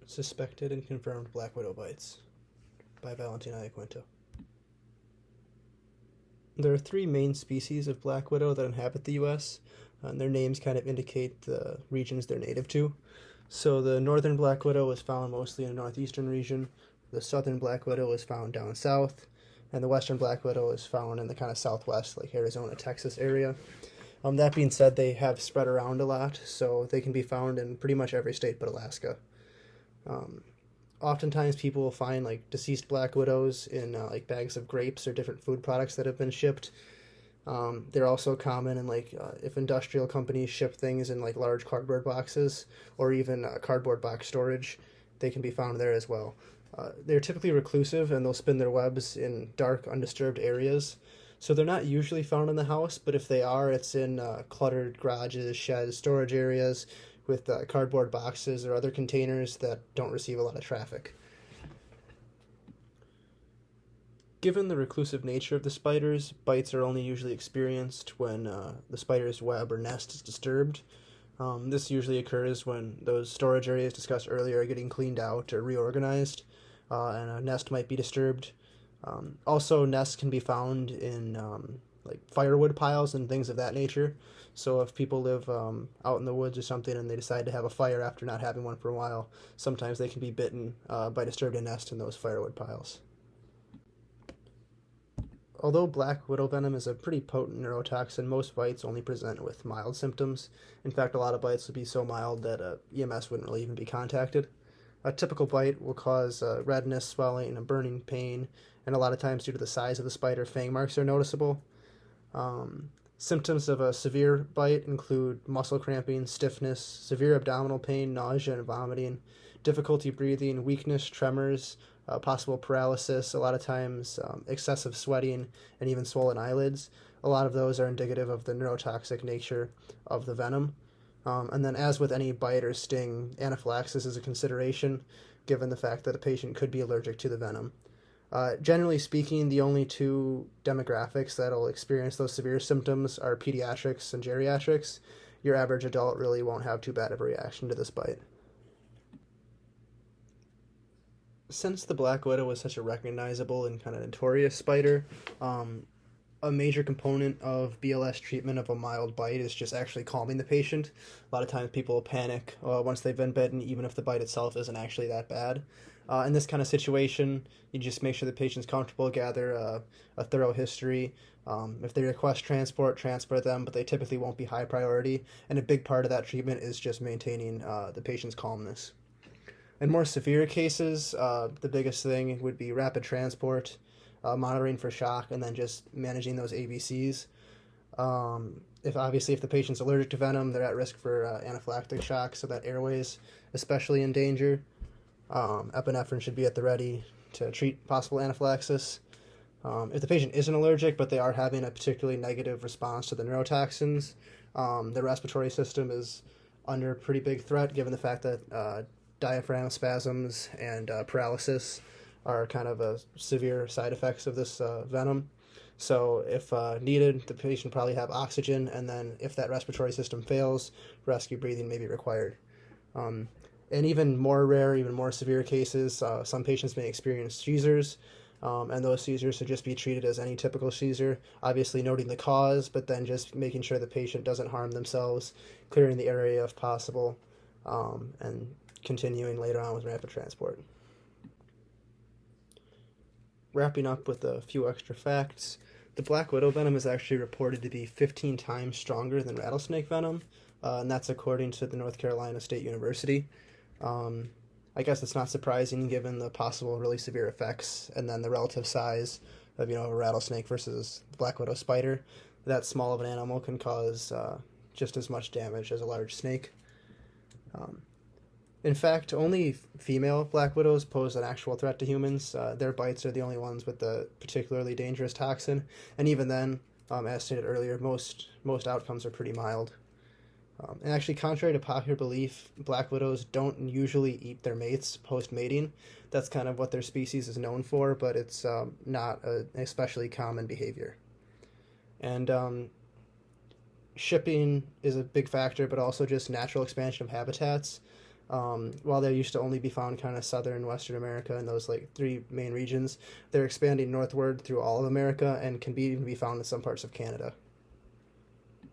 Suspected and Confirmed Black Widow Bites by Valentina Iaquinto. There are three main species of black widow that inhabit the U.S., and their names kind of indicate the regions they're native to. So the northern black widow is found mostly in the northeastern region, the southern black widow is found down south, and the western black widow is found in the kind of southwest, like Arizona, Texas area. That being said, they have spread around a lot, so they can be found in pretty much every state but Alaska. Oftentimes people will find like deceased black widows in like bags of grapes or different food products that have been shipped. They're also common in like if industrial companies ship things in like large cardboard boxes or even cardboard box storage, they can be found there as well. They're typically reclusive and they'll spin their webs in dark, undisturbed areas. So they're not usually found in the house, but if they are, it's in cluttered garages, sheds, storage areas with cardboard boxes or other containers that don't receive a lot of traffic. Given the reclusive nature of the spiders, bites are only usually experienced when the spider's web or nest is disturbed. This usually occurs when those storage areas discussed earlier are getting cleaned out or reorganized, and a nest might be disturbed. Also, nests can be found in like firewood piles and things of that nature. So if people live out in the woods or something and they decide to have a fire after not having one for a while, sometimes they can be bitten by disturbed nest in those firewood piles. Although black widow venom is a pretty potent neurotoxin, most bites only present with mild symptoms. In fact, a lot of bites would be so mild that EMS wouldn't really even be contacted. A typical bite will cause redness, swelling, and burning pain, and a lot of times due to the size of the spider, fang marks are noticeable. Symptoms of a severe bite include muscle cramping, stiffness, severe abdominal pain, nausea and vomiting, difficulty breathing, weakness, tremors, possible paralysis, a lot of times excessive sweating, and even swollen eyelids. A lot of those are indicative of the neurotoxic nature of the venom. And then as with any bite or sting, anaphylaxis is a consideration given the fact that a patient could be allergic to the venom. Generally speaking, the only two demographics that will experience those severe symptoms are pediatrics and geriatrics. Your average adult really won't have too bad of a reaction to this bite. Since the black widow is such a recognizable and kind of notorious spider, a major component of BLS treatment of a mild bite is just actually calming the patient. A lot of times people will panic once they've been bitten, even if the bite itself isn't actually that bad. In this kind of situation, you just make sure the patient's comfortable, gather a thorough history. If they request transport them, but they typically won't be high priority. And a big part of that treatment is just maintaining the patient's calmness. In more severe cases, the biggest thing would be rapid transport, monitoring for shock, and then just managing those ABCs. If the patient's allergic to venom, they're at risk for anaphylactic shock, so that airway is especially in danger. Epinephrine should be at the ready to treat possible anaphylaxis. If the patient isn't allergic, but they are having a particularly negative response to the neurotoxins, the respiratory system is under pretty big threat given the fact that diaphragm spasms and paralysis are kind of severe side effects of this venom. So if needed, the patient probably have oxygen, and then if that respiratory system fails, rescue breathing may be required. In even more rare, even more severe cases, some patients may experience seizures, and those seizures should just be treated as any typical seizure, obviously noting the cause, but then just making sure the patient doesn't harm themselves, clearing the area if possible, and continuing later on with rapid transport. Wrapping up with a few extra facts, the black widow venom is actually reported to be 15 times stronger than rattlesnake venom, and that's according to the North Carolina State University. I guess it's not surprising given the possible really severe effects and then the relative size of a rattlesnake versus the black widow spider. That small of an animal can cause just as much damage as a large snake. In fact, only female black widows pose an actual threat to humans. Their bites are the only ones with the particularly dangerous toxin, and even then, as stated earlier, most outcomes are pretty mild. And actually, contrary to popular belief, black widows don't usually eat their mates post-mating. That's kind of what their species is known for, but it's not an especially common behavior. And shipping is a big factor, but also just natural expansion of habitats. While they used to only be found kind of southern Western America in those like three main regions, they're expanding northward through all of America and can be even be found in some parts of Canada.